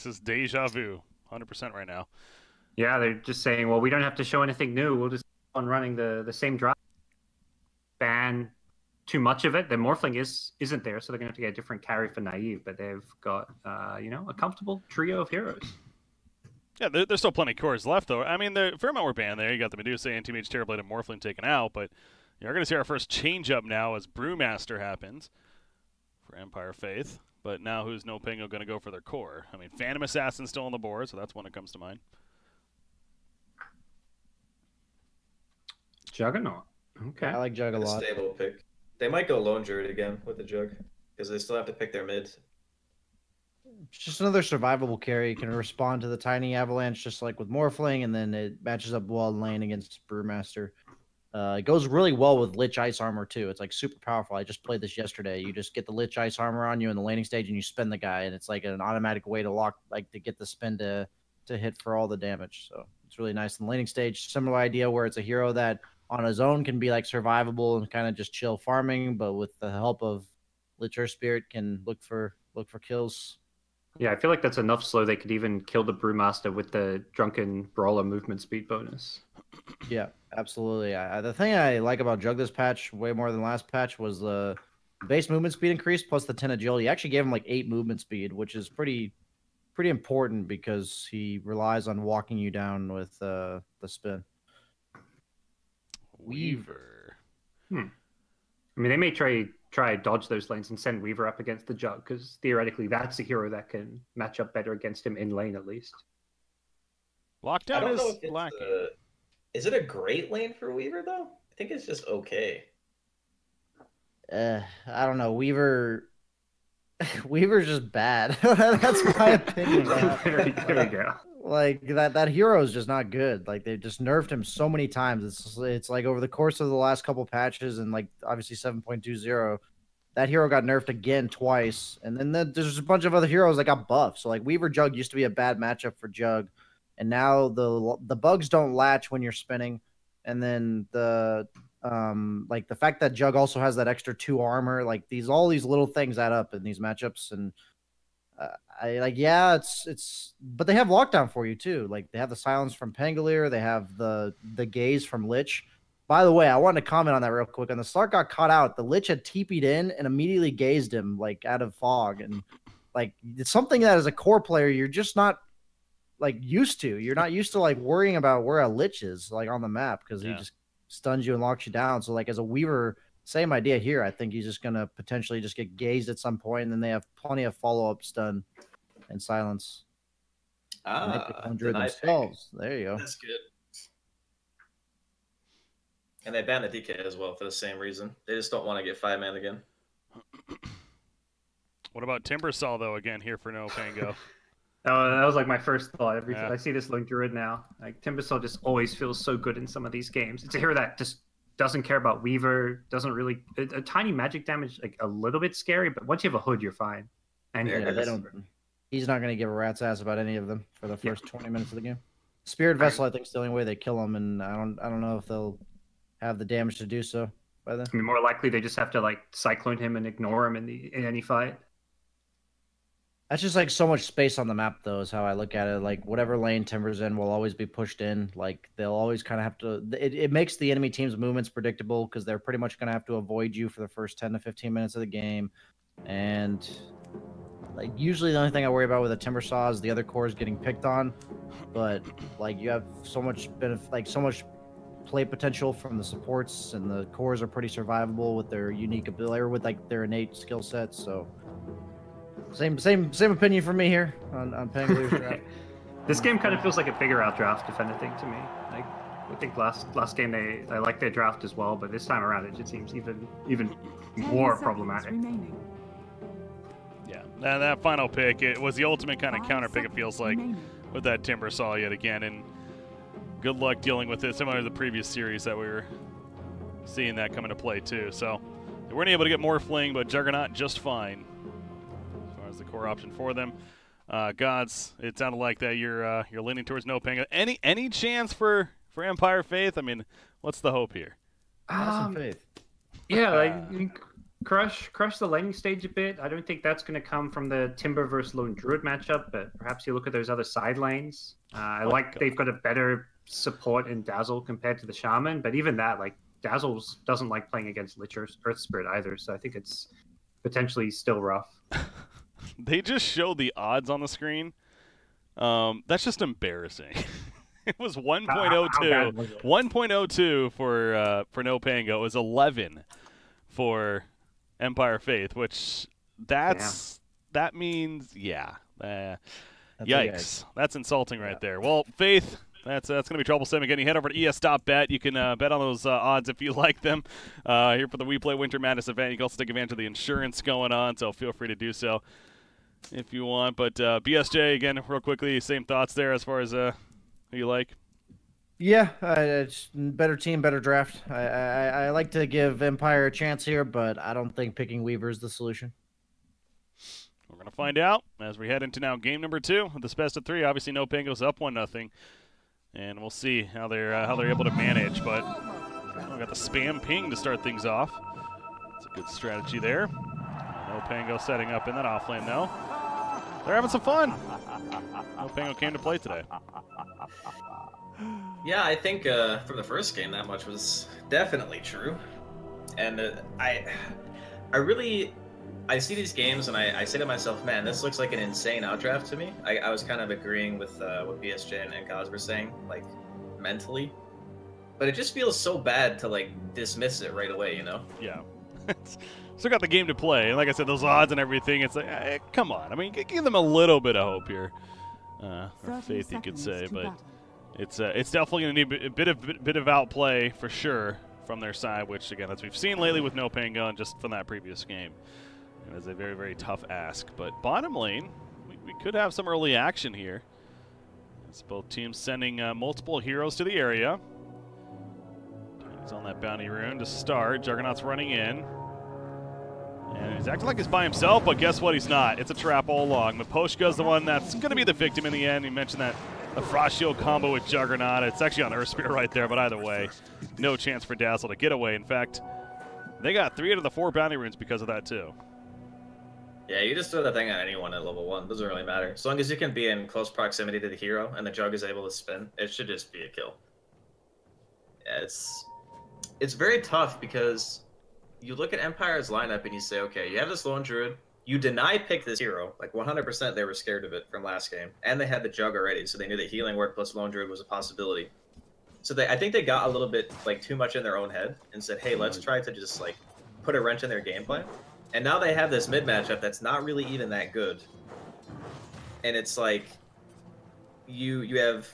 This is deja vu, 100% right now. Yeah, they're just saying, well, we don't have to show anything new. We'll just keep on running the same draft. Ban too much of it. The Morphling isn't there, so they're going to have to get a different carry for Naive. But they've got, a comfortable trio of heroes. Yeah, there's still plenty of cores left, though. I mean, the fair amount were banned there. You got the Medusa, Anti-Mage, Terrorblade, and Morphling taken out, but you're going to see our first change-up now as Brewmaster happens for Empire Faith. But now who's NoPango going to go for their core? I mean, Phantom Assassin's still on the board, so that's one that comes to mind. Juggernaut. Okay. I like Jug a lot. Stable pick. They might go Lone Druid again with the Jug, because they still have to pick their mid. It's just another survivable carry. Can respond to the tiny avalanche just like with Morphling, and then it matches up well in lane against Brewmaster. It goes really well with Lich Ice Armor too. It's like super powerful. I just played this yesterday. You just get the Lich Ice Armor on you in the laning stage, and you spin the guy, and it's like an automatic way to lock, like to get the spin to hit for all the damage. So it's really nice in the laning stage. Similar idea where it's a hero that on his own can be like survivable and kind of just chill farming, but with the help of Lich Earth Spirit can look for kills. Yeah, I feel like that's enough slow they could even kill the Brewmaster with the Drunken Brawler movement speed bonus. Yeah, absolutely. The thing I like about Jug this patch, way more than last patch, was the base movement speed increase plus the 10 agility. Actually gave him like 8 movement speed, which is pretty important because he relies on walking you down with the spin. Weaver. I mean, they may try dodge those lanes and send Weaver up against the Jug, because theoretically that's a hero that can match up better against him in lane at least. Lockdown is lacking. Is it a great lane for Weaver though? I think it's just okay. I don't know. Weaver's just bad. That's my opinion. There you go. Like that hero is just not good. Like they just nerfed him so many times. It's like over the course of the last couple patches, and like obviously 7.20, that hero got nerfed again twice. And then there's a bunch of other heroes that got buffed. So like Weaver Jug used to be a bad matchup for Jug, and now the bugs don't latch when you're spinning. And then like the fact that Jug also has that extra 2 armor, like all these little things add up in these matchups. And but they have lockdown for you too. Like they have the silence from Pangolier, they have the gaze from Lich. By the way, I wanted to comment on that real quick. When the Slark got caught out, the Lich had TP'd in and immediately gazed him like out of fog. And like it's something that as a core player you're just not like used to. You're not used to like worrying about where a Lich is like on the map, because he just stuns you and locks you down. So like as a Weaver, same idea here. I think he's just gonna potentially just get gazed at some point, and then they have plenty of follow-up stun and silence. Themselves. There you go. That's good. And they banned the DK as well for the same reason. They just don't want to get 5-man again. What about Timbersaw though? Again here for NoPango. That was like my first thought. Every time I see this Lone Druid now, like Timbersaw just always feels so good in some of these games. It's a hero that just doesn't care about Weaver, doesn't really a tiny magic damage, like a little bit scary, but once you have a hood, you're fine. And they don't. He's not going to give a rat's ass about any of them for the first 20 minutes of the game. Spirit Vessel, I think, is the only way they kill him, and I don't know if they'll have the damage to do so by then. I mean, more likely they just have to like cyclone him and ignore him in any fight. That's just like so much space on the map, though, is how I look at it. Like whatever lane Timber's in will always be pushed in. Like they'll always kind of have to. It makes the enemy team's movements predictable because they're pretty much going to have to avoid you for the first 10 to 15 minutes of the game, and like usually the only thing I worry about with a Timbersaw is the other cores getting picked on. But like you have so much so much play potential from the supports, and the cores are pretty survivable with their unique ability or with like their innate skill sets. So. Same opinion for me here on Pangolier's draft. This game kind of feels like a bigger outdraft, if anything, to me. Like I think last game I liked their draft as well, but this time around it just seems even more problematic. Yeah, that final pick, it was the ultimate kind of counter pick, it feels like, with that Timbersaw yet again, and good luck dealing with it, similar to the previous series that we were seeing that come into play too. So they weren't able to get more fling, but Juggernaut just fine. The core option for them. Gods, it sounded like that you're leaning towards NoPango. Any chance for Empire Faith? I mean, what's the hope here? Awesome faith. Yeah, crush the laning stage a bit. I don't think that's going to come from the Timber versus Lone Druid matchup, but perhaps you look at those other side lanes. I like they've got a better support in Dazzle compared to the Shaman, but even that, like, Dazzle doesn't like playing against Lich or Earth Spirit either, so I think it's potentially still rough. They just showed the odds on the screen. That's just embarrassing. It was 1.02. 1.02 for NoPango. It was 11 for Empire Faith, which that means yikes. That's insulting right there. Well, Faith, that's going to be troublesome. Again, you head over to es.bet. You can bet on those odds if you like them. Here for the WePlay Winter Madness event. You can also take advantage of the insurance going on, so feel free to do so if you want. But BSJ, again, real quickly, same thoughts there as far as who you like? Yeah, it's better team, better draft. I like to give Empire a chance here, but I don't think picking Weaver is the solution. We're going to find out as we head into now game number 2 of this best of 3. Obviously, NoPango's up 1-0, and we'll see how they're able to manage. But we got the spam ping to start things off. It's a good strategy there. NoPango setting up in that offlane though. They're having some fun. NoPango came to play today. Yeah, I think from the first game that much was definitely true, and I see these games and I say to myself, man, this looks like an insane outdraft to me. I was kind of agreeing with what BSJ and Kaz were saying, like, mentally, but it just feels so bad to, like, dismiss it right away, you know? Yeah. Still got the game to play, and like I said, those odds and everything, it's like, come on. I mean, give them a little bit of hope here, or faith, you could say, but it's definitely going to need a bit of outplay for sure from their side, which, again, as we've seen lately with NoPango and just from that previous game, it is a very, very tough ask. But bottom lane, we could have some early action here. It's both teams sending multiple heroes to the area. He's on that bounty rune to start. Juggernaut's running in. And he's acting like he's by himself, but guess what? He's not. It's a trap all along. Miposhka's the one that's going to be the victim in the end. He mentioned that a Frost Shield combo with Juggernaut. It's actually on Earth Spirit right there, but either way, no chance for Dazzle to get away. In fact, they got 3 out of the 4 bounty runes because of that, too. Yeah, you just throw that thing at anyone at level 1. Doesn't really matter. As long as you can be in close proximity to the hero and the Jug is able to spin, it should just be a kill. Yeah, it's very tough because you look at Empire's lineup and you say, okay, you have this Lone Druid, you deny pick this hero, like 100% they were scared of it from last game, and they had the Jug already, so they knew that Healing Word plus Lone Druid was a possibility. So I think they got a little bit, like, too much in their own head and said, hey, let's try to just, like, put a wrench in their gameplay. And now they have this mid matchup that's not really even that good. And it's like, you have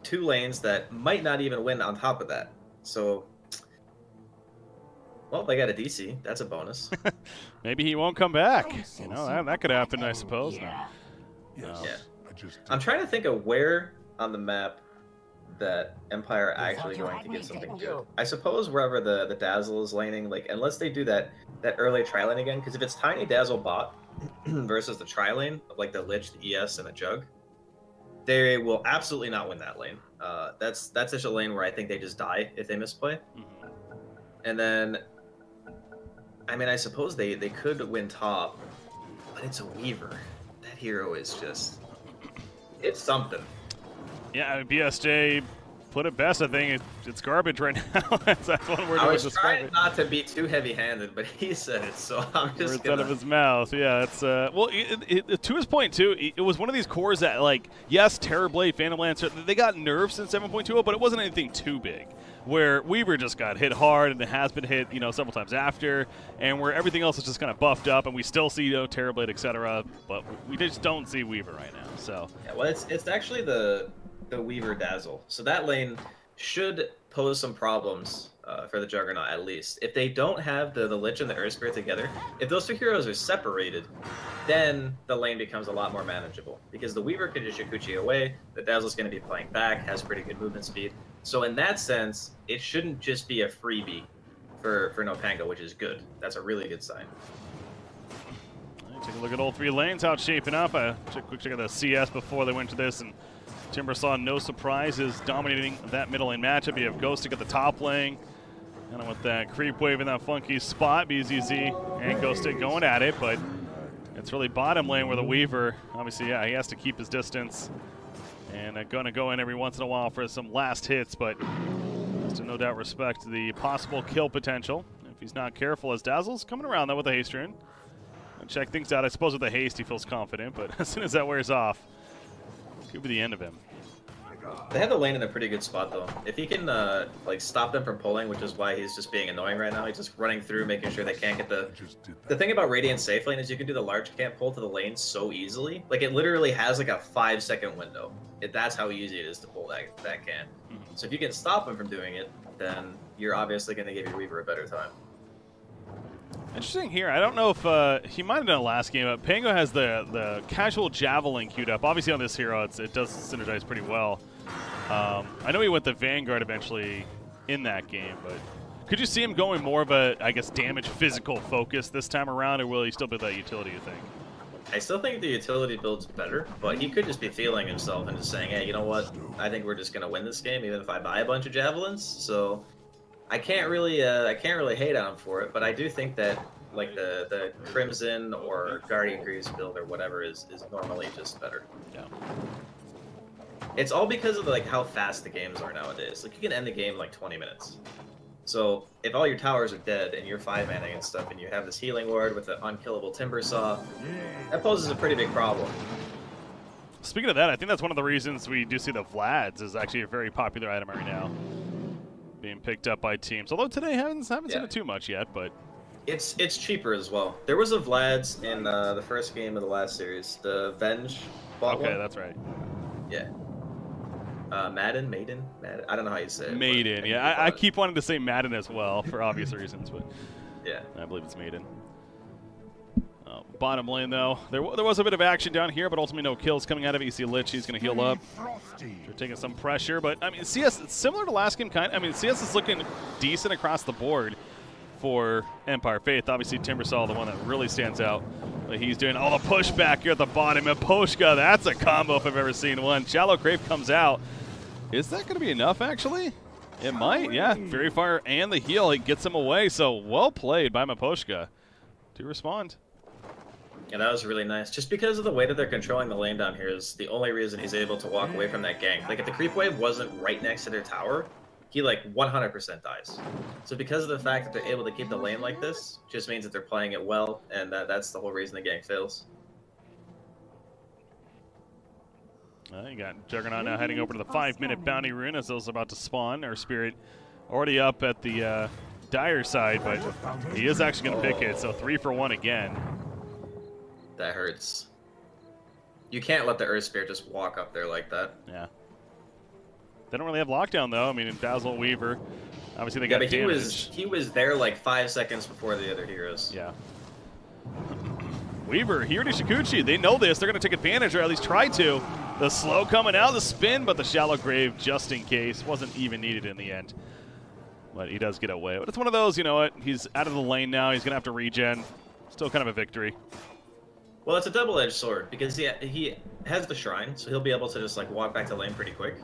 2 lanes that might not even win on top of that. So, well, they got a DC. That's a bonus. Maybe he won't come back. You know, that could happen, I suppose. No. Yeah. I'm trying to think of where on the map that Empire are actually going to get something good. I suppose wherever the Dazzle is laning, like, unless they do that early tri-lane again, because if it's Tiny Dazzle bot versus the tri-lane of, like, the Lich, the ES, and the Jug, they will absolutely not win that lane. That's such a lane where I think they just die if they misplay. Mm-hmm. And then, I mean, I suppose they could win top, but it's a Weaver. That hero is just, it's something. Yeah, BSJ put it best. I think it's garbage right now. that's one word. I was trying not to be too heavy-handed, but he said it, so I'm just gonna... out of his mouth. Yeah, it's well, to his point too. It was one of these cores that, like, yes, Terrorblade, Phantom Lancer, they got nerfs in 7.20, but it wasn't anything too big. Where Weaver just got hit hard, and it has been hit, you know, several times after, and where everything else is just kind of buffed up, and we still see, you know, Terrorblade, etc. But we just don't see Weaver right now. So yeah, well, it's actually the Weaver Dazzle. So that lane should pose some problems for the Juggernaut, at least. If they don't have the Lich and the Earth Spirit together, if those 2 heroes are separated, then the lane becomes a lot more manageable. Because the Weaver can just Shakuchi away, the Dazzle's going to be playing back, has pretty good movement speed. So in that sense, it shouldn't just be a freebie for NoPango, which is good. That's a really good sign. Take a look at all 3 lanes, how it's shaping up. Quick check out the CS before they went to this, and Timber saw no surprises dominating that middle lane matchup. You have Ghostic at the top lane. Kind of with that creep wave in that funky spot. BZZ and Ghosted going at it, but it's really bottom lane where the Weaver, obviously, yeah, he has to keep his distance. And going to go in every once in a while for some last hits, but has to no doubt respect the possible kill potential if he's not careful, as Dazzle's coming around though with a haste rune. And check things out. I suppose with the haste he feels confident, but as soon as that wears off, could be the end of him. They have the lane in a pretty good spot though. If he can like stop them from pulling, which is why he's just being annoying right now. He's just running through, making sure they can't get the. The thing about Radiant safe lane is you can do the large camp pull to the lane so easily. Like it literally has like a 5-second window. That's how easy it is to pull that camp. So if you can stop him from doing it, then you're obviously going to give your Weaver a better time. Interesting here. I don't know if he might have done it last game, but Pango has the casual javelin queued up. Obviously on this hero, it does synergize pretty well. I know he went the Vanguard eventually in that game, but could you see him going more of a, I guess, damage physical focus this time around, or will he still build that utility, you think? I still think the utility build's better, but he could just be feeling himself and just saying, hey, you know what? I think we're just going to win this game, even if I buy a bunch of javelins. So I can't really hate on him for it, but I do think that like the Crimson or Guardian Greaves build or whatever is normally just better. Yeah. It's all because of like how fast the games are nowadays. Like you can end the game in like 20 minutes. So if all your towers are dead and you're 5-manning and stuff, and you have this healing ward with an unkillable Timber Saw, that poses a pretty big problem. Speaking of that, I think that's one of the reasons we do see the Vlads is actually a very popular item right now, being picked up by teams. Although today haven't seen it too much yet, but it's cheaper as well. There was a Vlad's in the first game of the last series, the Venge bought one. Okay, that's right. Yeah. Maiden? I don't know how you say it. Maiden, yeah. I keep wanting to say Madden as well for obvious reasons, but yeah, I believe it's Maiden. Bottom lane, though, there was a bit of action down here, but ultimately no kills coming out of it. You see Lich, he's going to heal up. They're taking some pressure, but, I mean, CS, it's similar to last game, I mean, CS is looking decent across the board for Empire Faith. Obviously, Timbersaw, the one that really stands out. But he's doing all the pushback here at the bottom. And Poshka, that's a combo if I've ever seen one. Shallow Crave comes out. Is that going to be enough, actually? It might, yeah. Fury Fire and the heal, it gets him away. So well played by Maposhka to respond. Yeah, that was really nice. Just because of the way that they're controlling the lane down here is the only reason he's able to walk away from that gank. Like, if the creep wave wasn't right next to their tower, he, like, 100% dies. So because of the fact that they're able to keep the lane like this, just means that they're playing it well, and that's the whole reason the gank fails. You got Juggernaut now heading over to the 5-minute bounty rune as those are about to spawn. Our Spirit already up at the Dire side, but he is actually going to pick it, so 3 for 1 again. That hurts. You can't let the Earth Spirit just walk up there like that. Yeah. They don't really have lockdown, though. I mean, in Dazzle, Weaver, obviously they got damage. He was there like 5 seconds before the other heroes. Yeah. Weaver, here to Shikuchi. They know this. They're going to take advantage, or at least try to. The slow coming out, the spin, but the Shallow Grave, just in case, wasn't even needed in the end. But he does get away. But it's one of those, you know what? He's out of the lane now. He's going to have to regen. Still kind of a victory. Well, it's a double-edged sword because he has the shrine, so he'll be able to just like walk back to lane pretty quick.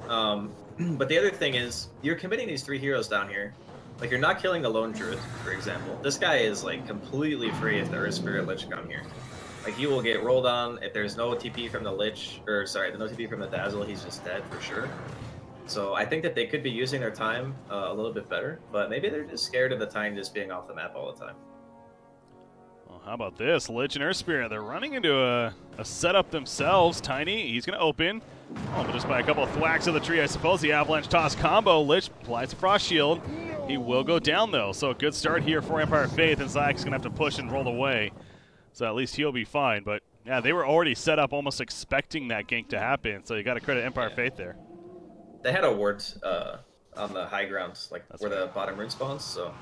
But the other thing is, you're committing these 3 heroes down here. Like, you're not killing the lone druid, for example. This guy is like completely free if the Earth Spirit Lich come here. Like, he will get rolled on. If there's no TP from the Lich, or sorry, no TP from the Dazzle, he's just dead for sure. So I think that they could be using their time a little bit better, but maybe they're just scared of the time just being off the map all the time. Well, how about this? Lich and Earth Spirit, they're running into a setup themselves. Tiny, he's going to open. Oh, but just by a couple of thwacks of the tree, I suppose. The Avalanche Toss combo. Lich applies a Frost Shield. He will go down, though. So a good start here for Empire Faith, and Zayak's going to have to push and roll away. So at least he'll be fine. But, yeah, they were already set up almost expecting that gank to happen. So you got to credit Empire Faith there. They had a ward on the high ground, like where the bottom rune spawns. So,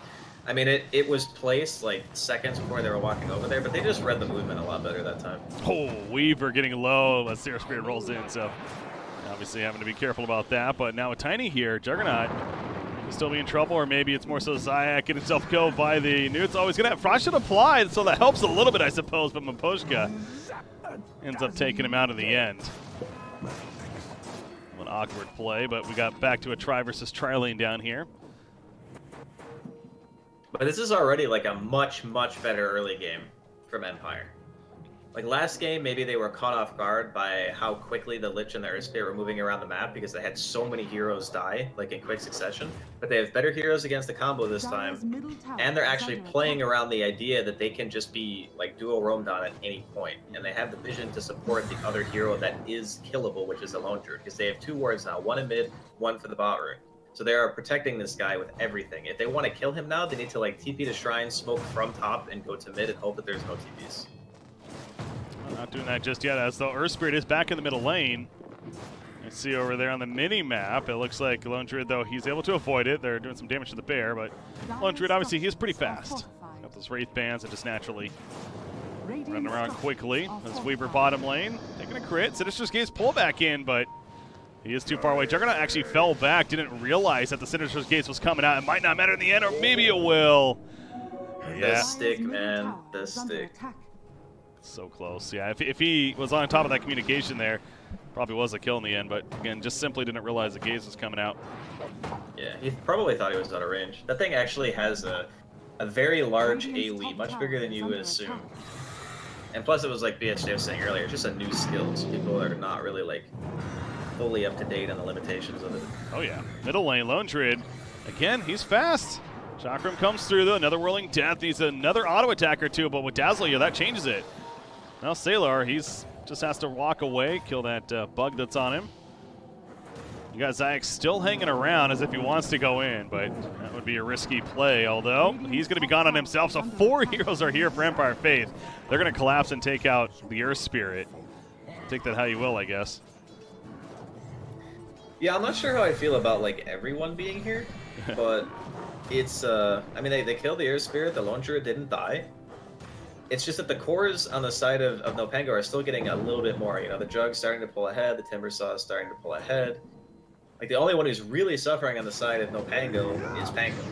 I mean, it was placed like seconds before they were walking over there, but they just read the movement a lot better that time. Oh, Weaver getting low as Zero Spirit rolls in. So obviously having to be careful about that. But now with Tiny here, Juggernaut will still be in trouble, or maybe it's more so Zayak getting himself killed by the Newt's always going to have Frost Shield applied, so that helps a little bit, I suppose. But Maposhka ends up taking him out in the end. An awkward play, but we got back to a try versus tri lane down here. But this is already like a much, much better early game from Empire. Like last game, maybe they were caught off guard by how quickly the Lich and the Earthspear were moving around the map because they had so many heroes die, like in quick succession. But they have better heroes against the combo this time, and they're actually playing around the idea that they can just be like dual roamed on at any point, and they have the vision to support the other hero that is killable, which is the Lone Druid, because they have 2 wards now, 1 in mid, 1 for the bot room. So they are protecting this guy with everything. If they want to kill him now, they need to like TP to Shrine, smoke from top, and go to mid and hope that there's no TPs. Not doing that just yet, as the Earth Spirit is back in the middle lane. You see over there on the mini-map, it looks like Lone Druid, though, he's able to avoid it. They're doing some damage to the bear, but Lone Druid, obviously, he's pretty fast. Got those Wraith bands that just naturally running around quickly. As Weaver bottom lane, taking a crit. Sinister's Gaze pull back in, but he is too far away. Juggernaut actually fell back, didn't realize that the Sinister's Gaze was coming out. It might not matter in the end, or maybe it will. Yeah. The stick, man. The stick. So close. Yeah, if he was on top of that communication there, probably was a kill in the end, but again, just simply didn't realize the Gaze was coming out. Yeah, he probably thought he was out of range. That thing actually has a very large AoE, much bigger than you would assume. And plus it was like BHJ was saying earlier, it's just a new skill, so people are not really like fully up to date on the limitations of it. Oh yeah. Middle lane, Lone Druid. Again, he's fast. Chakram comes through though, another Whirling Death. Needs another auto attack or two, but with Dazzle, yeah, that changes it. Now Sailor, he's just has to walk away, kill that bug that's on him. You got Zayak still hanging around as if he wants to go in, but that would be a risky play, although he's going to be gone on himself, so 4 heroes are here for Empire Faith. They're going to collapse and take out the Earth Spirit. Take that how you will, I guess. Yeah, I'm not sure how I feel about like everyone being here, but it's, I mean, they killed the Earth Spirit, the Lone Druid didn't die. It's just that the cores on the side of NoPango are still getting a little bit more. You know, the Jug's starting to pull ahead, the Timbersaw is starting to pull ahead. Like, the only one who's really suffering on the side of NoPango is Pango.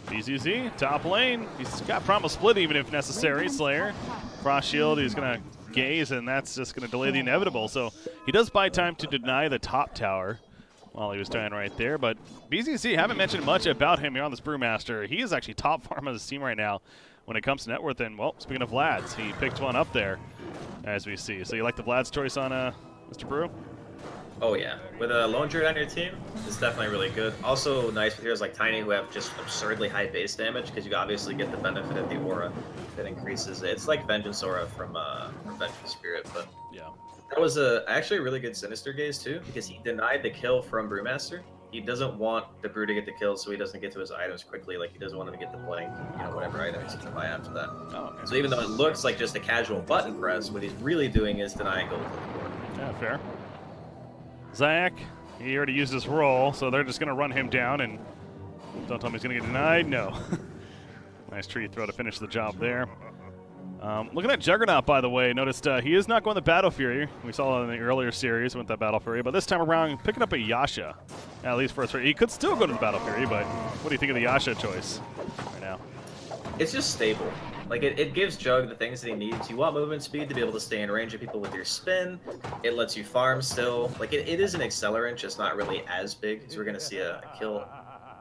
BZZ, top lane. He's got Promise Split even if necessary. Slayer, Frost Shield, he's going to gaze, and that's just going to delay the inevitable. So he does buy time to deny the top tower while he was dying right there. But BZZ, haven't mentioned much about him here on this Brewmaster. He is actually top farm of this team right now when it comes to net worth. And, well, speaking of Vlad's, he picked one up there, as we see. So you like the Vlad's choice on Mr. Brew? Oh, yeah. With a Lone Druid on your team, it's definitely really good. Also nice with heroes like Tiny who have just absurdly high base damage, because you obviously get the benefit of the aura that increases it. It's like Vengeance Aura from Vengeance Spirit, but yeah. That was actually a really good Sinister Gaze, too, because he denied the kill from Brewmaster. He doesn't want the Brew to get the kill, so he doesn't get to his items quickly. Like, he doesn't want him to get the blank, you know, whatever items he's going to buy after that. Oh, okay. So even though it looks like just a casual button press, what he's really doing is denying gold. Yeah, fair. Zayak, he already used his roll, so they're just going to run him down, and don't tell me he's going to get denied. No. Nice tree throw to finish the job there. Looking at Juggernaut, by the way, noticed he is not going to Battle Fury. We saw in the earlier series with that Battle Fury, but this time around picking up a Yasha. At least for he could still go to the Battle Fury, but what do you think of the Yasha choice right now? It's just stable. Like, it gives Jug the things that he needs. You want movement speed to be able to stay in range of people with your spin. It lets you farm still. Like, it is an accelerant, just not really as big. So we're going to see a kill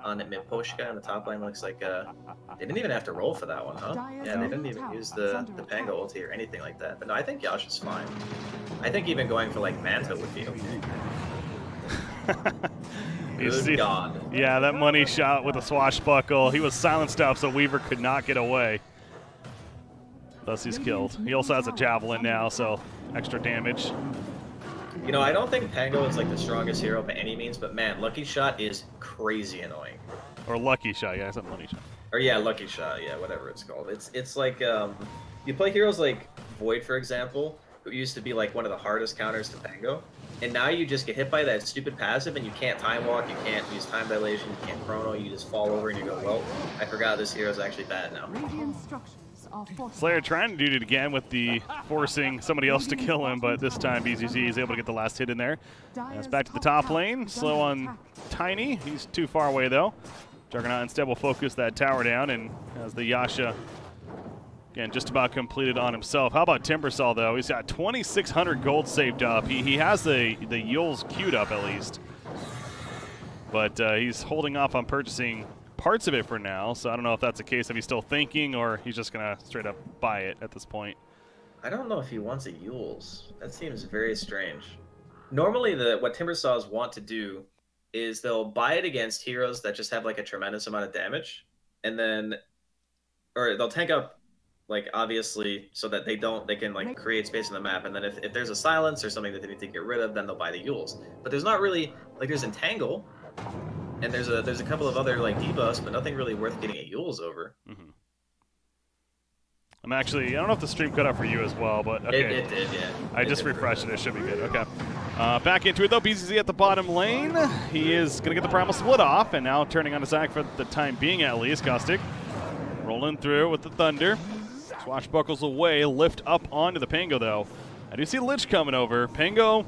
on the mid-push guy on the top lane. Looks like they didn't even have to roll for that one, huh? Yeah, they didn't even use the Pango ulti or anything like that. But no, I think Yasha's fine. I think even going for, like, Manta would be okay. Good God. Yeah, that money shot with a swashbuckle. He was silenced up, so Weaver could not get away. Thus he's killed. He also has a javelin now, so extra damage. You know, I don't think Pango is like the strongest hero by any means, but man, Lucky Shot is crazy annoying. Or Lucky Shot, yeah, it's not Money Shot. Or yeah, Lucky Shot, yeah, whatever it's called. It's like you play heroes like Void, for example, who used to be like one of the hardest counters to Pango, and now you just get hit by that stupid passive and you can't time walk, you can't use time dilation, you can't chrono, you just fall over and you go, well, I forgot this hero's actually bad now. Slayer trying to do it again with the forcing somebody else to kill him, but this time BZZ is able to get the last hit in there. It's back to the top lane. Slow on Tiny. He's too far away, though. Juggernaut instead will focus that tower down, and as the Yasha, again, just about completed on himself. How about Timbersaw, though? He's got 2,600 gold saved up. He has the Yules queued up, at least. But he's holding off on purchasing parts of it for now, so I don't know if that's a case of he's still thinking or he's just going to straight up buy it at this point. I don't know if he wants a Yules. That seems very strange. Normally, what Timbersaws want to do is they'll buy it against heroes that just have like a tremendous amount of damage, and then, or they'll tank up, like, obviously, so that they can like create space on the map, and then if there's a silence or something that they need to get rid of, then they'll buy the Yules. But there's not really, like, there's Entangle, and there's a couple of other like debuffs, but nothing really worth getting a Yules over. I'm actually, I don't know if the stream cut out for you as well, but okay. It did, yeah. I just refreshed it. It should be good. Okay. Back into it, though. BCC at the bottom lane. He is going to get the Primal split off, and now turning on his act for the time being, at least. Caustic rolling through with the Thunder. Swashbuckles away, lift up onto the Pango, though. I do see Lich coming over. Pango,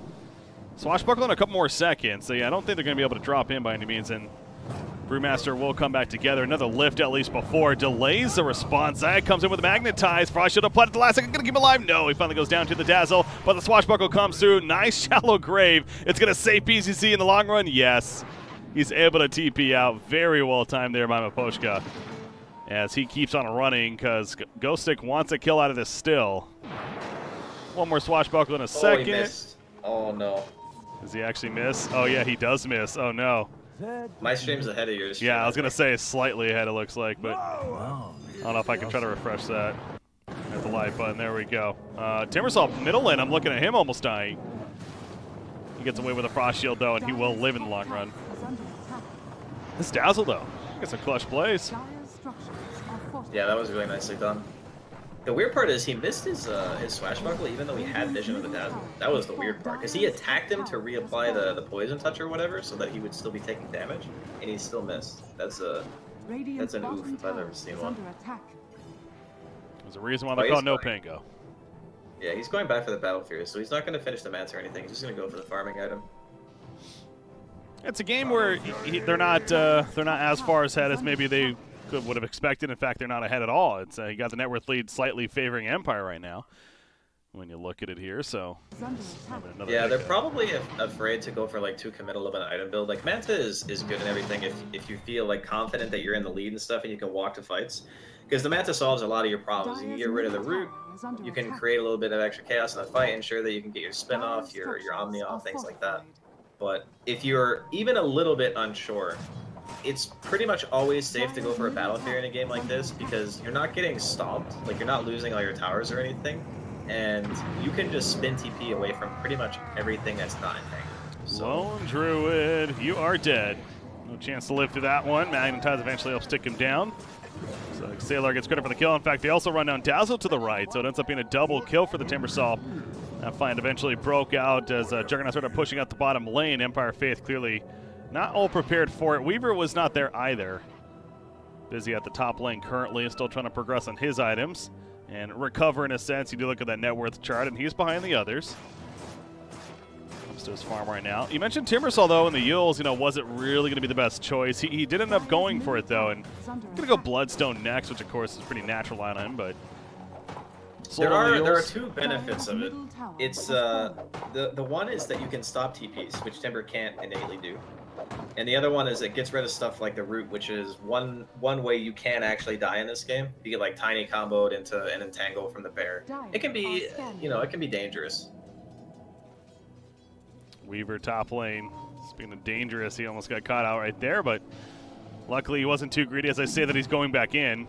Swashbuckle in a couple more seconds, so yeah, I don't think they're going to be able to drop in by any means, and Brewmaster will come back together. Another lift at least before. Delays the response. Zag comes in with Magnetize. Frost should have put at the last second. Going to keep him alive. No, he finally goes down to the Dazzle, but the Swashbuckle comes through. Nice shallow grave. It's going to save BCC in the long run. Yes. He's able to TP out. Very well timed there by Maposhka as he keeps on running because Ghostic wants a kill out of this still. One more Swashbuckle in a second. He missed. Oh, no. Does he actually miss? Oh, yeah, he does miss. Oh, no. My stream's ahead of yours. Yeah, I was going to say slightly ahead, it looks like, but I don't know if I can try to refresh that. Hit the live button. There we go. Timbersaw middle lane, I'm looking at him almost dying. He gets away with a Frost Shield, though, and he will live in the long run. This Dazzle, though. Gets some clutch plays. Yeah, that was really nicely done. The weird part is he missed his Swashbuckle even though he had vision of the Dazzle. That was the weird part, because he attacked him to reapply the Poison Touch or whatever so that he would still be taking damage, and he still missed. That's an oof if I've ever seen one. There's a reason why they call NoPango. Yeah, he's going back for the Battle Fury, so he's not going to finish the Mance or anything. He's just going to go for the farming item. It's a game where they're not as far ahead as maybe they would have expected. In fact, they're not ahead at all. It's he got the net worth lead slightly favoring Empire right now when you look at it here. So yeah, they're probably afraid to go for like too committal of an item build. Like Manta is good and everything if you feel like confident that you're in the lead and stuff and you can walk to fights, because the Manta solves a lot of your problems. You can get rid of the root, you can create a little bit of extra chaos in the fight, ensure that you can get your spin off, your Omni off, things like that. But if you're even a little bit unsure, it's pretty much always safe to go for a Battle Fury in a game like this, because you're not getting stomped, like you're not losing all your towers or anything, and you can just spin TP away from pretty much everything that's not entangled. So. Lone Druid, you are dead. No chance to live through that one. Magnetize eventually will stick him down. So Sailor gets credit for the kill. In fact, they also run down Dazzle to the right, so it ends up being a double kill for the Timbersaw. That fight eventually broke out as Juggernaut started pushing out the bottom lane. Empire Faith clearly not all prepared for it. Weaver was not there either. Busy at the top lane currently, still trying to progress on his items and recover in a sense. You do look at that net worth chart, and he's behind the others. Comes to his farm right now. You mentioned Timbersaw, though, in the Yules, was it really going to be the best choice? He did end up going for it, though, and going to go Bloodstone next, which, of course, is pretty natural on him, but... There are two benefits of it. It's the one is that you can stop TPs, which Timber can't innately do. And the other one is it gets rid of stuff like the root, which is one way you can actually die in this game. You get like tiny comboed into an entangle from the bear. It can be, it can be dangerous. Weaver top lane. Speaking of dangerous, he almost got caught out right there, but luckily he wasn't too greedy as I say that he's going back in.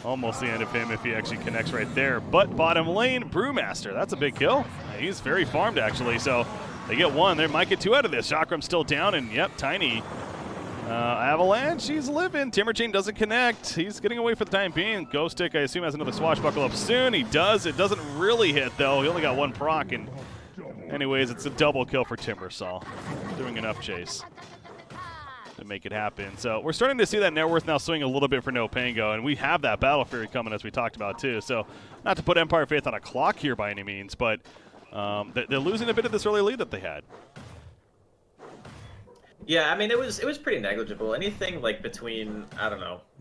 Almost the end of him if he actually connects right there. But bottom lane, Brewmaster. That's a big kill. He's very farmed, actually, so they get one. They might get two out of this. Chakram's still down, and yep, Tiny. Avalanche, he's living. Timberchain doesn't connect. He's getting away for the time being. Ghostic, I assume, has another Swashbuckle up soon. He does. It doesn't really hit, though. He only got one proc, and anyways, it's a double kill for Timbersaw. Doing enough chase to make it happen. So we're starting to see that net worth now swing a little bit for NoPango, and we have that Battle Fury coming as we talked about too. So not to put Empire Faith on a clock here by any means, but they're losing a bit of this early lead that they had. Yeah, I mean it was pretty negligible. Anything like between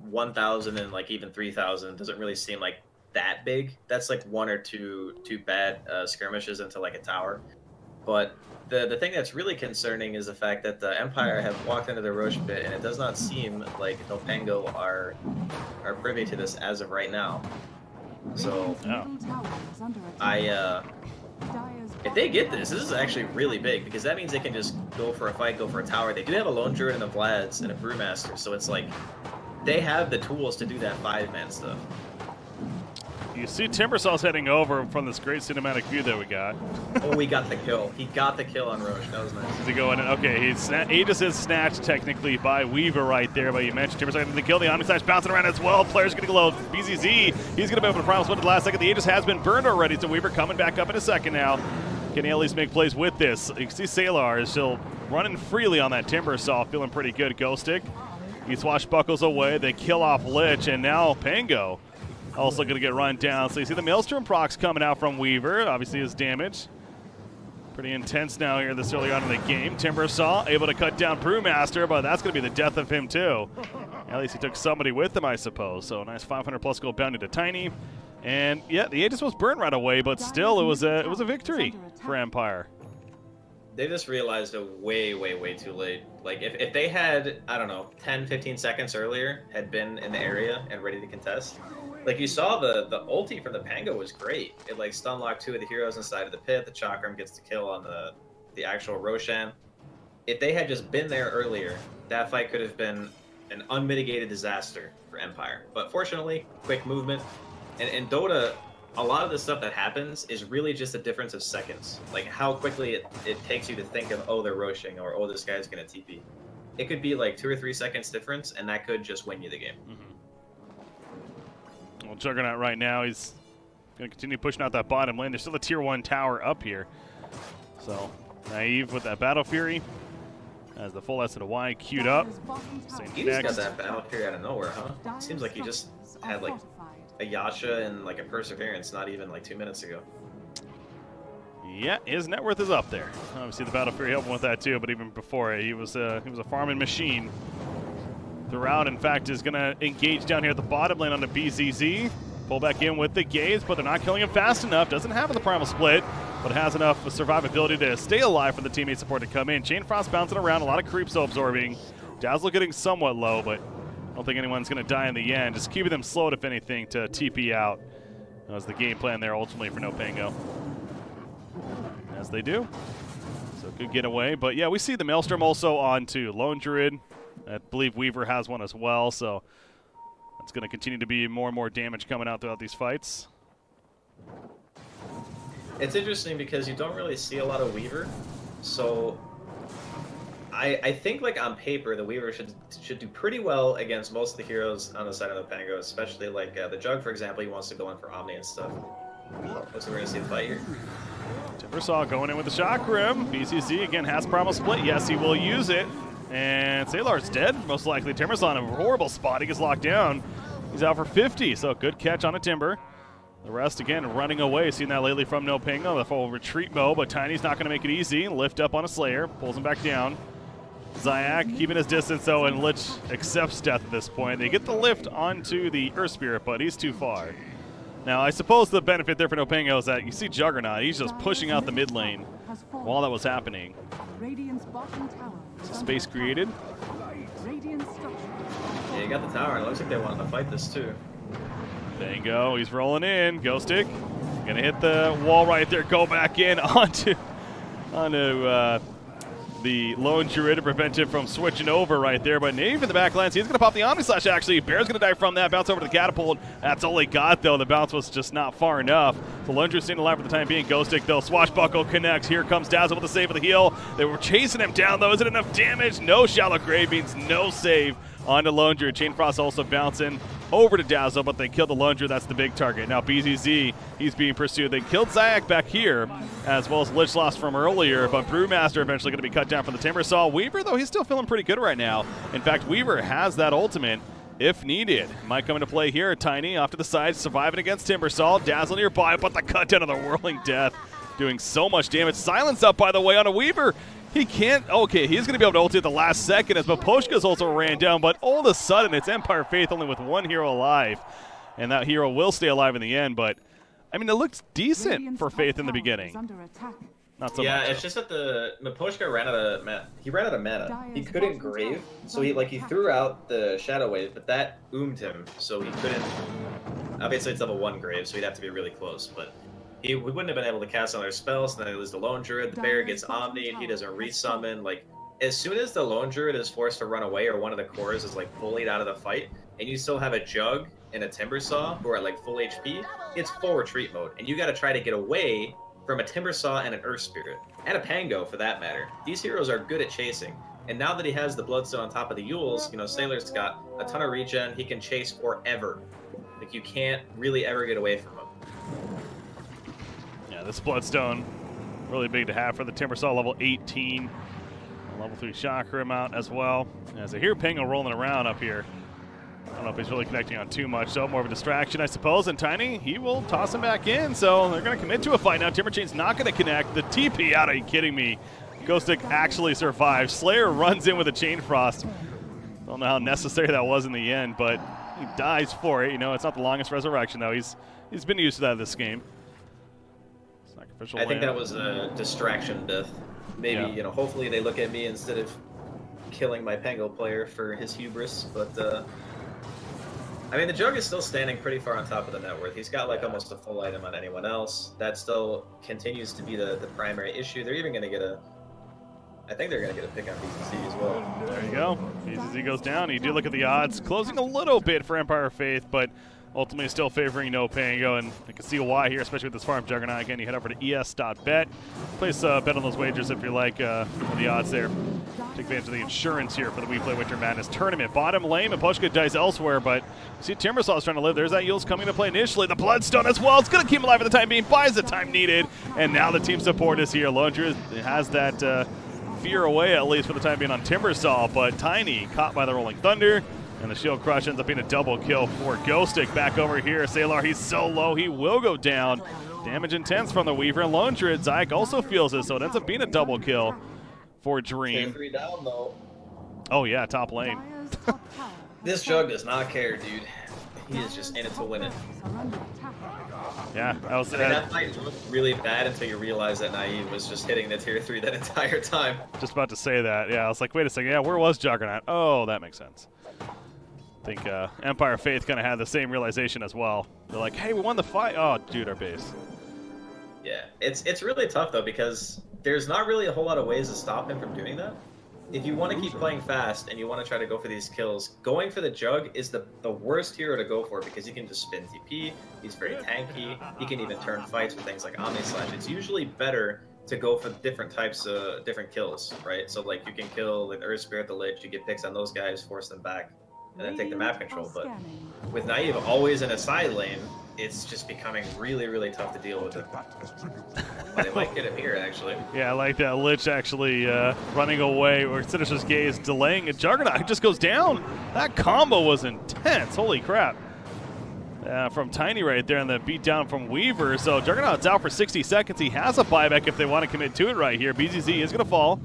1,000 and like even 3,000 doesn't really seem like that big. That's like one or two bad skirmishes into like a tower. But the thing that's really concerning is the fact that the Empire have walked into the Roche pit, and it does not seem like NoPango are privy to this as of right now. So if they get this is actually really big, because that means they can just go for a fight, go for a tower. They do have a Lone Druid and a Vlads and a Brewmaster, so it's like they have the tools to do that 5-man stuff. You see Timbersaw's heading over from this great cinematic view that we got. Oh, we got the kill. He got the kill on Roche. That was nice. Is he going in? Okay, Aegis is snatched technically by Weaver right there, but you mentioned Timbersaw getting the kill. The Omni Slash bouncing around as well. Players getting low. BZZ, he's going to be able to primal split at the last second. The Aegis has been burned already, so Weaver coming back up in a second now. Can he at least make plays with this? You can see Salar is still running freely on that Timbersaw, feeling pretty good. Ghostic, he swashbuckles away. They kill off Lich, and now Pango also going to get run down. So you see the Maelstrom procs coming out from Weaver. Obviously his damage pretty intense now here this early on in the game. Timbersaw able to cut down Brewmaster, but that's going to be the death of him too. At least he took somebody with him, I suppose. So nice 500 plus gold bounty to Tiny. And yeah, the Aegis was burned right away, but still it was a victory for Empire. They just realized it way, way, way too late. Like, if they had, I don't know, 10, 15 seconds earlier, had been in the area and ready to contest, like, you saw the ulti from the Pango was great. It, like, stun-locked 2 of the heroes inside of the pit. The Chakram gets the kill on the actual Roshan. If they had just been there earlier, that fight could have been an unmitigated disaster for Empire. But fortunately, quick movement. And in Dota, a lot of the stuff that happens is really just a difference of seconds. Like, how quickly it takes you to think of, oh, they're Roshing, or oh, this guy's going to TP. It could be, like, 2 or 3 seconds difference, and that could just win you the game. Mm-hmm. Well, Juggernaut right now, he's going to continue pushing out that bottom lane. There's still a tier 1 tower up here. So, Naive with that Battle Fury. As the full S and a Y queued up. He just got that Battle Fury out of nowhere, huh? Seems like he just had, like, a Yasha and, like, a Perseverance not even, like, 2 minutes ago. Yeah, his net worth is up there. Obviously, the Battle Fury helping with that, too, but even before it, he was a farming machine. Throughout, in fact, is going to engage down here at the bottom lane on the BZZ. Pull back in with the Gaze, but they're not killing him fast enough. Doesn't have the primal split, but has enough survivability to stay alive for the teammate support to come in. Chain Frost bouncing around, a lot of creeps absorbing. Dazzle getting somewhat low, but I don't think anyone's going to die in the end. Just keeping them slowed, if anything, to TP out. That was the game plan there ultimately for NoPango. As they do. So good getaway. But yeah, we see the Maelstrom also on to Lone Druid. I believe Weaver has one as well, so that's going to continue to be more and more damage coming out throughout these fights. It's interesting because you don't really see a lot of Weaver, so I think, like, on paper, the Weaver should do pretty well against most of the heroes on the side of NoPango, especially, like, the Jug, for example. He wants to go in for Omni and stuff. Looks like we're going to see the fight here. Timbersaw going in with the Chakram. BCC, again, has primal split. Yes, he will use it. And Salar's dead, most likely. Timbersaw in a horrible spot. He gets locked down. He's out for 50, so good catch on a Timber. The rest, again, running away. Seen that lately from NoPango, the full retreat mode, but Tiny's not going to make it easy. Lift up on a Slayer, pulls him back down. Zayak keeping his distance, though, and Lich accepts death at this point. They get the lift onto the Earth Spirit, but he's too far. Now, I suppose the benefit there for NoPango is that you see Juggernaut. He's just pushing out the mid lane while that was happening. Space created. Yeah, you got the tower. It looks like they wanted to fight this too. Pango, he's rolling in. Ghostic gonna hit the wall right there. Go back in onto the Lone Druid to prevent him from switching over right there. But Nave in the back lines, he's going to pop the Omni Slash, actually. Bear's going to die from that. Bounce over to the Catapult. That's all he got, though. The bounce was just not far enough. So Lone Druid staying alive for the time being. Ghostic, though. Swashbuckle connects. Here comes Dazzle with the save of the heal. They were chasing him down, though. Is it enough damage? No. Shallow Grave means no save onto Lone Druid. Chain Frost also bouncing over to Dazzle, but they killed the Lone Druid. That's the big target. Now BZZ, he's being pursued. They killed Zayak back here, as well as Lich lost from earlier, but Brewmaster eventually going to be cut down from the Timbersaw. Weaver, though, he's still feeling pretty good right now. In fact, Weaver has that ultimate if needed. Might come into play here. Tiny off to the side, surviving against Timbersaw. Dazzle nearby, but the cut down of the Whirling Death, doing so much damage. Silence up, by the way, on a Weaver. He can't. Okay, he's going to be able to ult at the last second as Maposhka's also ran down, but all of a sudden it's Empire Faith only with one hero alive. And that hero will stay alive in the end, but I mean, it looks decent for Faith in the beginning. Not so yeah, much. it's just that the Miposhka ran out of mana. He couldn't grave, so he threw out the Shadow Wave, but that oomed him, so he couldn't. Obviously, it's level 1 grave, so he'd have to be really close, but we wouldn't have been able to cast another spell. So then they lose the Lone Druid. The Bear gets Omni. He doesn't resummon. Like as soon as the Lone Druid is forced to run away, or one of the cores is like bullied out of the fight, and you still have a Jug and a Timbersaw who are at like full HP, it's full retreat mode, and you got to try to get away from a Timbersaw and an Earth Spirit, and a Pango for that matter. These heroes are good at chasing, and now that he has the Bloodstone on top of the Yules, you know, Sailor's got a ton of regen, he can chase forever. Like, you can't really ever get away from him. Yeah, this Bloodstone, really big to have for the Timbersaw, level 18. Level 3 Chakra out as well. As I hear Pango rolling around up here. I don't know if he's really connecting on too much, so more of a distraction, I suppose. And Tiny, he will toss him back in, so they're going to commit to a fight now. Timberchain's not going to connect. The TP out, are you kidding me? Ghostic actually survives. Slayer runs in with a Chain Frost. Don't know how necessary that was in the end, but he dies for it. You know, it's not the longest resurrection, though. He's been used to that this game. Sacrificial I think land. that was a distraction death. Maybe, Yeah. you know, hopefully they look at me instead of killing my Pango player for his hubris, but I mean, the Jug is still standing pretty far on top of the net worth. He's got like almost a full item on anyone else. That still continues to be the primary issue. They're even going to get I think they're going to get a pick on BCC as well. There you go. BCC goes down. You do look at the odds, closing a little bit for Empire Faith, but ultimately still favoring NoPango, and I can see why here, especially with this farm Juggernaut. Again, you head over to es.bet. Place a bet on those wagers if you like on the odds there. Take advantage of the insurance here for the WePlay Winter Madness Tournament. Bottom lane, Miposhka dies elsewhere, but you see Timbersaw's trying to live. There's that Yules coming to play initially. The Bloodstone as well. It's going to keep him alive for the time being. Buys the time needed, and now the team support is here. Lone Druid has that fear away, at least for the time being, on Timbersaw, but Tiny caught by the Rolling Thunder. And the Shield Crush ends up being a double kill for Ghostic. Back over here, Sailor, he's so low, he will go down. Damage intense from the Weaver and Lone Druid. Zyke also feels it, so it ends up being a double kill for Dream. 3 down, though. Oh yeah, top lane. This Jug does not care, dude. He is just in it to win it. Yeah, that fight looked really bad until you realize that Naive was just hitting the tier 3 that entire time. Just about to say that. Yeah, I was like, wait a second. Yeah, where was Juggernaut? Oh, that makes sense. I think Empire Faith kind of had the same realization as well. They're like, hey, we won the fight. Oh, dude, our base. Yeah, it's really tough, though, because there's not really a whole lot of ways to stop him from doing that. If you want to keep playing fast and you want to try to go for these kills, going for the Jug is the worst hero to go for, because he can just spin TP, he's very tanky, he can even turn fights with things like Omni Slash. It's usually better to go for different types of different kills, right? So, like, you can kill with Earth Spirit the Lich, you get picks on those guys, force them back, and then take the map control. But with Naive always in a side lane, it's just becoming really, really tough to deal with it. But they might get him here, actually. Yeah, I like that. Lich actually running away, or Sinister's Gaze delaying a Juggernaut. It just goes down. That combo was intense. Holy crap. From Tiny right there, and the beat down from Weaver. So Juggernaut's out for 60 seconds. He has a buyback if they want to commit to it right here. BZZ is going to fall.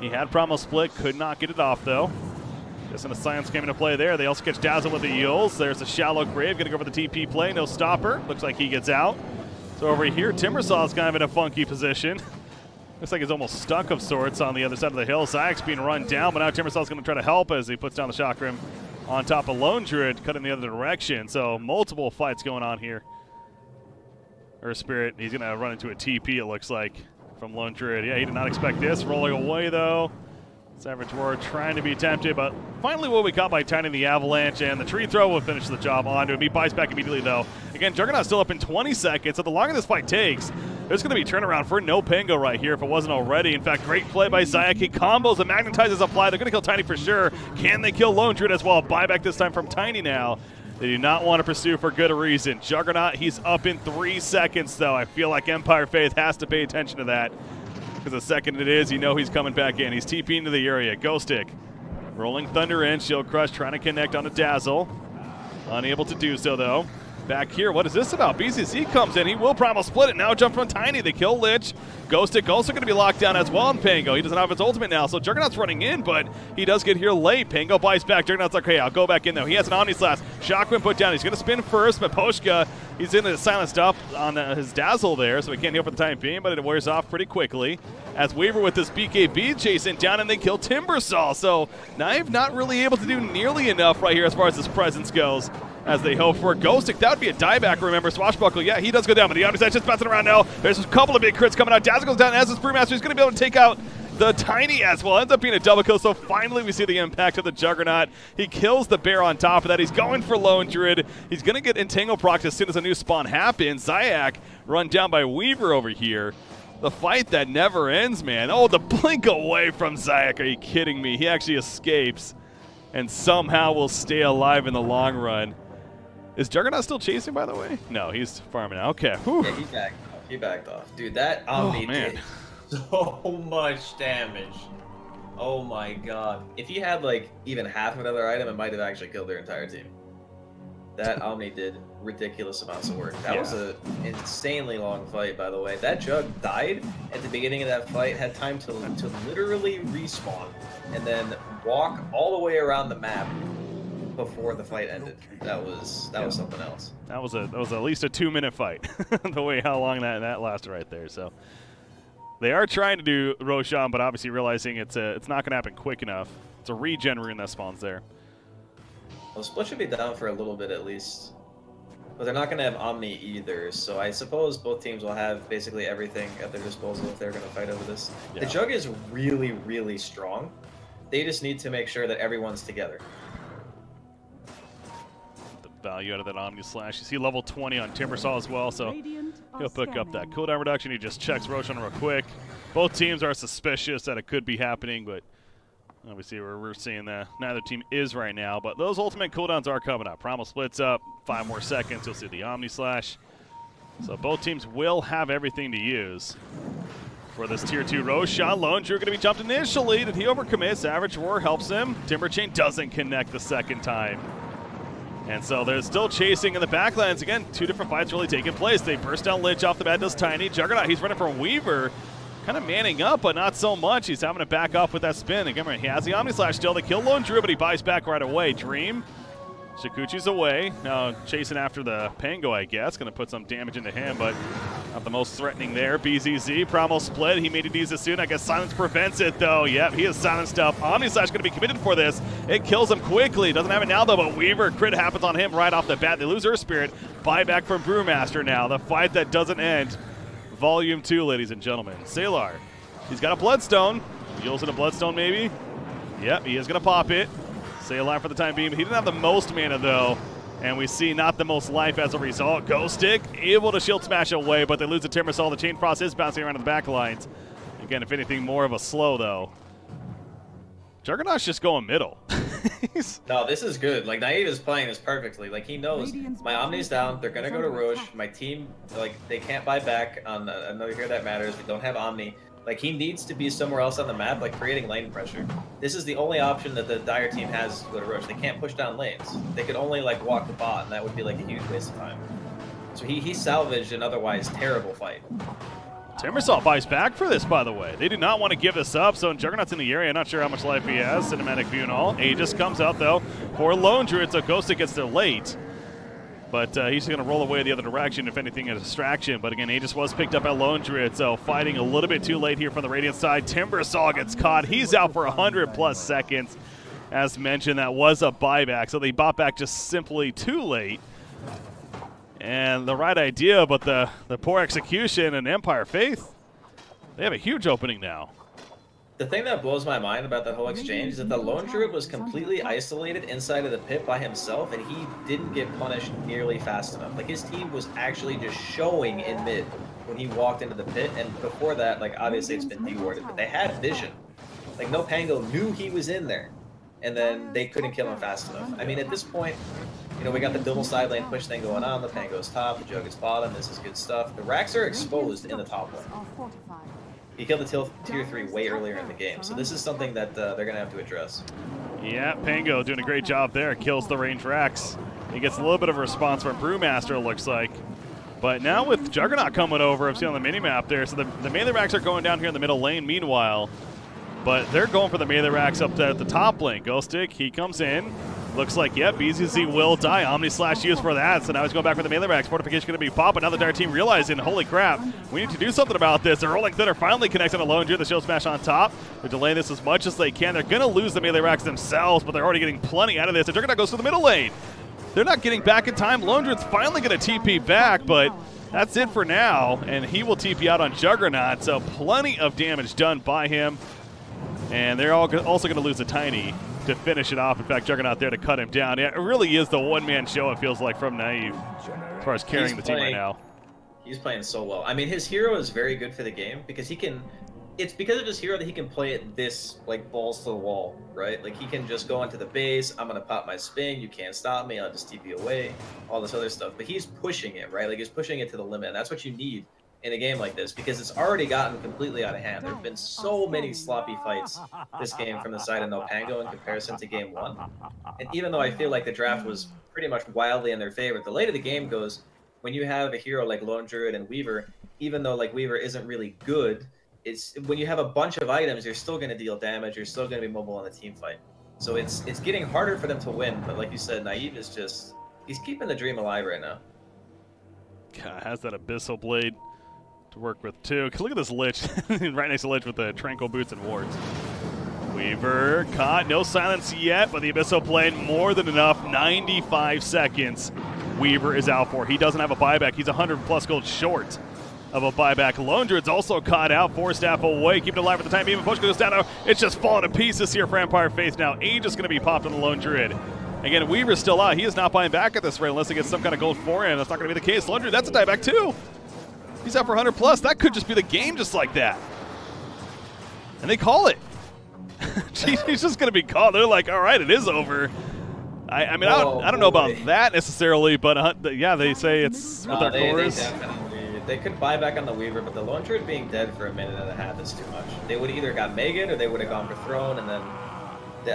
He had Promo Split, could not get it off, though. Just a Science came into play there. They also catch Dazzle with the Yules. There's a Shallow Grave. Going to go for the TP play. No stopper. Looks like he gets out. So over here, Timbersaw's kind of in a funky position. Looks like he's almost stuck of sorts on the other side of the hill. Zayek's being run down, but now Timbersaw's going to try to help as he puts down the Chakram on top of Lone Druid, cutting the other direction. So multiple fights going on here. Earth Spirit, he's going to run into a TP, it looks like, from Lone Druid. Yeah, he did not expect this. Rolling away, though. Savage War trying to be tempted, but finally what we got by Tiny the Avalanche, and the tree throw will finish the job onto him. He buys back immediately, though. Again, Juggernaut's still up in 20 seconds, so the longer this fight takes, there's going to be turnaround for NoPango right here if it wasn't already. In fact, great play by Zayek. He combos and magnetizes apply. They're going to kill Tiny for sure. Can they kill Lone Druid as well? Buyback this time from Tiny now. They do not want to pursue for good reason. Juggernaut, he's up in 3 seconds, though. I feel like Empire Faith has to pay attention to that. Because the second it is, you know he's coming back in. He's TPing to the area. Ghostic. Rolling Thunder in. Shield Crush trying to connect on a Dazzle. Unable to do so, though. Back here, what is this about? BCC comes in. He will Primal Split it. Now jump from Tiny. They kill Lich. Ghostic also going to be locked down as well on Pango. He doesn't have his ultimate now, so Juggernaut's running in, but he does get here late. Pango buys back. Juggernaut's like, hey, I'll go back in though. He has an Omni Slash. Shockwing put down. He's going to spin first, but Poshka, he's in the silenced up on his Dazzle there, so he can't heal for the time being, but it wears off pretty quickly. As Weaver with this BKB chasing down, and they kill Timbersaw. So Knife not really able to do nearly enough right here as far as his presence goes, as they hope for Ghostic. That would be a dieback, remember. Swashbuckle, yeah, he does go down, but the Omni's just bouncing around now. There's a couple of big crits coming out. Dazzle goes down as his Brewmaster. He's going to be able to take out the Tiny as well. Ends up being a double kill, so finally we see the impact of the Juggernaut. He kills the bear on top of that. He's going for Lone Druid. He's going to get Entangle proc as soon as a new spawn happens. Zayak run down by Weaver over here. The fight that never ends, man. Oh, the blink away from Zayak. Are you kidding me? He actually escapes and somehow will stay alive in the long run. Is Juggernaut still chasing, by the way? No, he's farming out. Okay. Whew. Yeah, he backed off. He backed off. Dude, that Omni did so much damage. Oh my god. If he had like even half of another item, it might have actually killed their entire team. That Omni did ridiculous amounts of work. That was an insanely long fight, by the way. That Jug died at the beginning of that fight, had time to literally respawn, and then walk all the way around the map before the fight ended. That was something else. That was at least a 2-minute fight. The way how long that lasted right there. So they are trying to do Roshan, but obviously realizing it's not going to happen quick enough. It's a regen rune that spawns there. Well, Split should be down for a little bit at least. But they're not going to have Omni either, so I suppose both teams will have basically everything at their disposal if they're going to fight over this. Yeah. The Jug is really, really strong. They just need to make sure that everyone's together. The value out of that Omni Slash. You see level 20 on Timbersaw as well, so he'll pick up that cooldown reduction. He just checks Roshan real quick. Both teams are suspicious that it could be happening, but obviously, we're seeing that neither team is right now, but those ultimate cooldowns are coming up. Primal splits up, 5 more seconds. You'll see the Omni Slash. So both teams will have everything to use for this Tier 2 Roshan. Lone Drew going to be jumped initially. Did he overcommit? Savage Roar helps him. Timber Chain doesn't connect the second time. And so they're still chasing in the backlands. Again, 2 different fights really taking place. They burst down Lich off the bat, does Tiny. Juggernaut, he's running from Weaver. Kind of manning up, but not so much. He's having to back off with that spin. Again, he has the Omni Slash still. They kill Lone Drew, but he buys back right away. Dream. Shikuchi's away. Now chasing after the Pango, I guess. Going to put some damage into him, but not the most threatening there. BZZ, Primal Split. He made it easy soon. I guess Silence prevents it, though. Yep, he is silenced up. Omni Slash going to be committed for this. It kills him quickly. Doesn't have it now, though, but Weaver, crit happens on him right off the bat. They lose Earth Spirit. Buyback from Brewmaster now. The fight that doesn't end. Volume 2, ladies and gentlemen. Salar. He's got a Bloodstone. Heals in a Bloodstone, maybe. Yep, he is going to pop it. Stay alive for the time being. He didn't have the most mana, though. And we see not the most life as a result. Ghostic able to shield smash away, but they lose the Timbersaw. The Chain Frost is bouncing around in the back lines. Again, if anything, more of a slow, though. Juggernaut's just going middle. No, this is good. Like, Naive is playing this perfectly. Like, he knows my Omni's down. They're going to go to Roche. My team, like, they can't buy back on another hero that matters. They don't have Omni. Like, he needs to be somewhere else on the map, like creating lane pressure. This is the only option that the Dire team has to go to Roche. They can't push down lanes. They could only, like, walk the bot, and that would be, like, a huge waste of time. So he salvaged an otherwise terrible fight. Timbersaw buys back for this, by the way. They do not want to give this up, so Juggernaut's in the area. Not sure how much life he has. Cinematic view and all. Aegis comes out, though, for Lone Druid, so Ghostic gets there late. But he's going to roll away the other direction, if anything, a distraction. But again, Aegis was picked up by Lone Druid, so fighting a little bit too late here from the Radiant side. Timbersaw gets caught. He's out for 100+ seconds. As mentioned, that was a buyback, so they bought back just simply too late. And the right idea, but the poor execution and Empire Faith, they have a huge opening now. The thing that blows my mind about that whole exchange is that the Lone Druid was completely isolated inside of the pit by himself, and he didn't get punished nearly fast enough. Like, his team was actually just showing in mid when he walked into the pit, and before that, like, obviously it's been dewarded, but they had vision. Like, NoPango knew he was in there, and then they couldn't kill him fast enough. I mean, at this point, you know, we got the double side lane push thing going on. The Pango's top, the Jug is bottom. This is good stuff. The racks are exposed in the top lane. He killed the tier 3 way earlier in the game, so this is something that they're going to have to address. Yeah, Pango doing a great job there. Kills the range racks. He gets a little bit of a response from Brewmaster, it looks like. But now with Juggernaut coming over, I'm seeing on the minimap there, so the melee racks are going down here in the middle lane meanwhile. But they're going for the melee racks up at the top lane. Ghostic, he comes in. Looks like, yep, BZZ will die. Omni Slash used for that, so now he's going back for the melee racks. Fortification going to be popping. Now the entire team realizing, holy crap, we need to do something about this. The Rolling Thunder finally connects on a Lone Druid. The Shield Smash on top. They're delaying this as much as they can. They're going to lose the melee racks themselves, but they're already getting plenty out of this. And Juggernaut goes to the middle lane. They're not getting back in time. Lone Druid's finally going to TP back, but that's it for now, and he will TP out on Juggernaut, so plenty of damage done by him. And they're also going to lose a Tiny to finish it off. In fact, Juggernaut there to cut him down. Yeah, it really is the one-man show, it feels like, from Naive as far as carrying the team right now. He's playing so well. I mean, his hero is very good for the game because he can... It's because of his hero that he can play it this, like, balls to the wall, right? Like, he can just go into the base, I'm going to pop my spin, you can't stop me, I'll just TP away, all this other stuff. But he's pushing it, right? Like, he's pushing it to the limit, and that's what you need in a game like this because it's already gotten completely out of hand. There have been so many sloppy fights this game from the side of NoPango in comparison to Game 1. And even though I feel like the draft was pretty much wildly in their favor, the later the game goes, when you have a hero like Lone Druid and Weaver, even though, like, Weaver isn't really good, it's when you have a bunch of items, you're still going to deal damage. You're still going to be mobile in the team fight. So it's getting harder for them to win. But like you said, Naive is just he's keeping the dream alive right now. God, has that Abyssal Blade to work with too. Look at this Lich right next to Lich with the Tranquil Boots and Wards. Weaver caught, no silence yet, but the Abyssal Blade more than enough. 95 seconds. Weaver is out for. He doesn't have a buyback. He's 100+ gold short of a buyback. Lone Druid's also caught out. 4 staff away. Keep it alive at the time. Even push goes down. Now it's just falling to pieces here for Empire Faith. Now Age is going to be popped on the Lone Druid. Again, Weaver's still out. He is not buying back at this rate unless he gets some kind of gold forehand. That's not going to be the case. Lone Druid, that's a dieback too. He's out for 100+. That could just be the game just like that. And they call it. He's just going to be called. They're like, all right, it is over. I mean, I don't know about that necessarily, but yeah, they say it's with their cores. They could buy back on the Weaver, but the Lone Druid being dead for a minute and a half is too much. They would either got Megan or they would have gone for Throne, and then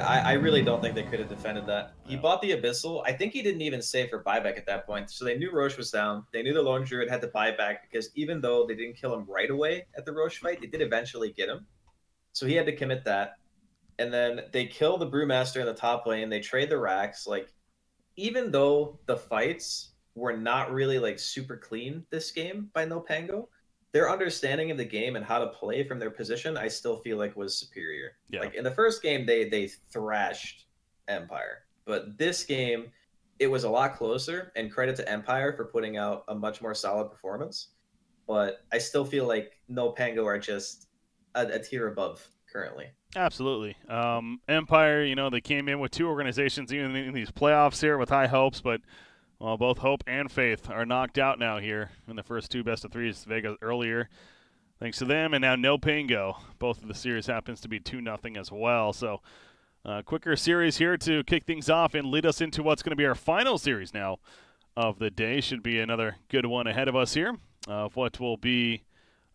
I really don't think they could have defended that. He bought the Abyssal. I think he didn't even save for buyback at that point. So they knew Roche was down. They knew the Lone Druid had to buy back because even though they didn't kill him right away at the Roche fight, they did eventually get him. So he had to commit that. And then they kill the Brewmaster in the top lane. They trade the racks. Like, even though the fights were not really like super clean this game by NoPango, their understanding of the game and how to play from their position, I still feel like was superior. Yeah. Like in the first game, they thrashed Empire, but this game, it was a lot closer. And credit to Empire for putting out a much more solid performance. But I still feel like NoPango are just a tier above currently. Absolutely. Empire, you know, they came in with 2 organizations even in these playoffs here with high hopes, but well, both Hope and Faith are knocked out now here in the first 2 best-of-3s. Vega earlier, thanks to them, and now NoPango. Both of the series happens to be 2-0 as well. So, quicker series here to kick things off and lead us into what's going to be our final series now of the day. Should be another good one ahead of us here. What will be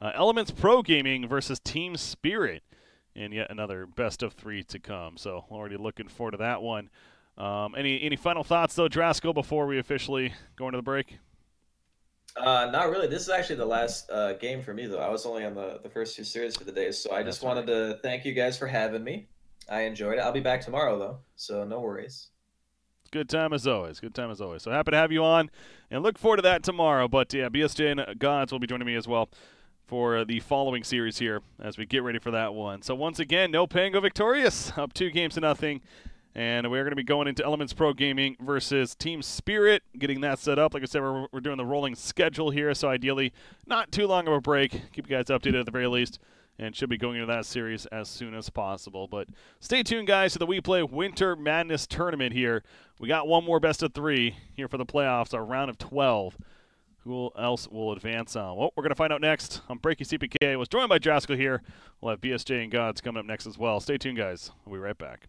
Elements Pro Gaming versus Team Spirit, and yet another best-of-3 to come. So, already looking forward to that one. Any final thoughts, though, Draskyl, before we officially go into the break? Not really. This is actually the last game for me, though. I was only on the first 2 series for the day, so I just wanted to thank you guys for having me. I enjoyed it. I'll be back tomorrow, though, so no worries. Good time as always. Good time as always. So happy to have you on, and look forward to that tomorrow. But, yeah, BSJ and Gods will be joining me as well for the following series here as we get ready for that one. So, once again, NoPango victorious, up 2-0. And we're going to be going into Elements Pro Gaming versus Team Spirit, getting that set up. Like I said, we're doing the rolling schedule here, so ideally not too long of a break. Keep you guys updated at the very least, and should be going into that series as soon as possible. But stay tuned, guys, to the WePlay Winter Madness Tournament here. We got one more best-of-3 here for the playoffs, our round of 12. Who else will advance on? Well, we're going to find out next. I'm BreakyCPK. I was joined by Draskyl here. We'll have BSJ and Gods coming up next as well. Stay tuned, guys. We'll be right back.